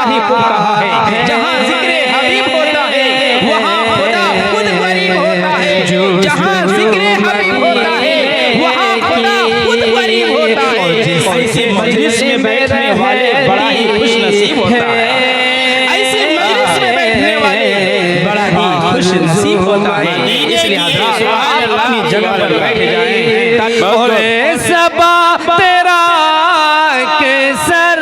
ही खूब कहा है, जहाँ जिक्रे हबीब होता है वहाँ खुदा खुद करीब होता है। जहाँ जिक्रे हबीब होता है वहाँ खुदा खुद करीब होता है। ऐसे मजलिस में बैठने वाले बड़ा ही खुश नसीब होता है। ऐसे मजलिस में बैठने वाले बड़ा ही खुश नसीब होता है। इसलिए हज़रात अपनी जगह पर बैठ जाएं ताकि सबा तेरा केसर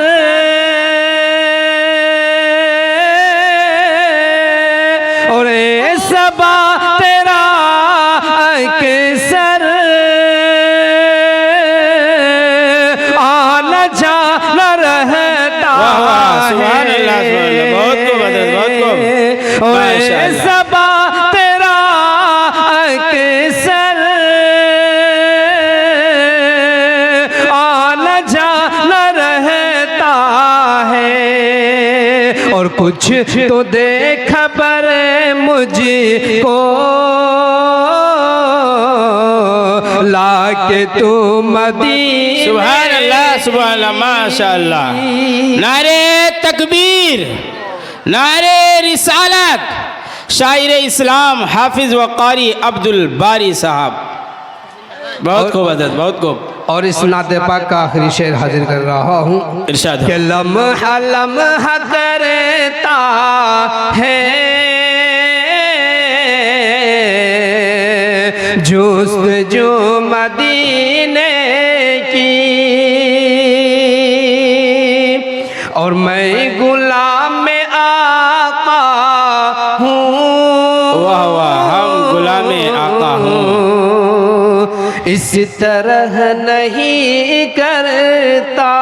और सबा तेरा केसर आना जाना रहता है। बहुत खूब बहुत खूब सबा तेरा केसर आना जाना रहता है। और कुछ तो दे खबर मुझको लाके तू मदीने। सुभान अल्लाह माशाअल्लाह। नारे तकबीर, नारे रिसालत। शायर इस्लाम हाफिज व कारी अब्दुल बारी साहब। बहुत खूब हज़रत, बहुत खूब। और इस नाते पाक का आखिरी शेर हाजिर कर रहा हूँ। इरशाद कि लम्हा लम्हा करता है जुस्तजू मदीने की, और मैं गुलाम आका हूँ। वाह वाह, हम गुलाम आका हूँ। इस तरह नहीं करता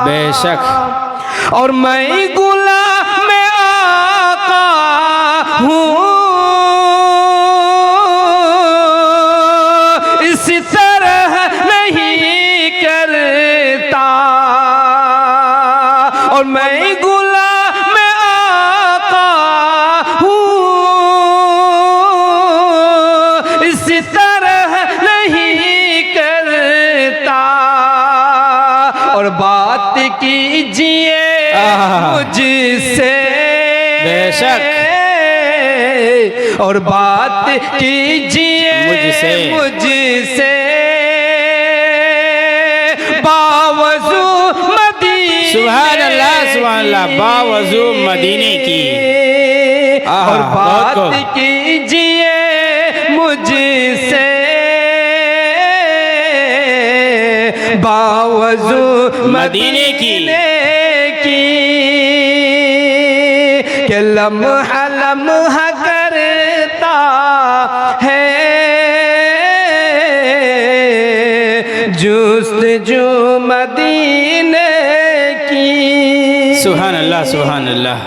बेशक। और मैं गुलाम आका हूँ, इस तरह नहीं करता। और मैं गुलाम आका हूँ, इस तरह नहीं करता। और बात कीजिए मुझसे बेशक। और बात कीजिए मुझसे बावजू मदीने। सुभान अल्लाह बावजू मदीने की। और बात कीजिए मुझसे बावजू मदीने की। कि लम्हा लम्हा करता है जुस्तजू मदीने की। सुभान अल्लाह, सुभान अल्लाह।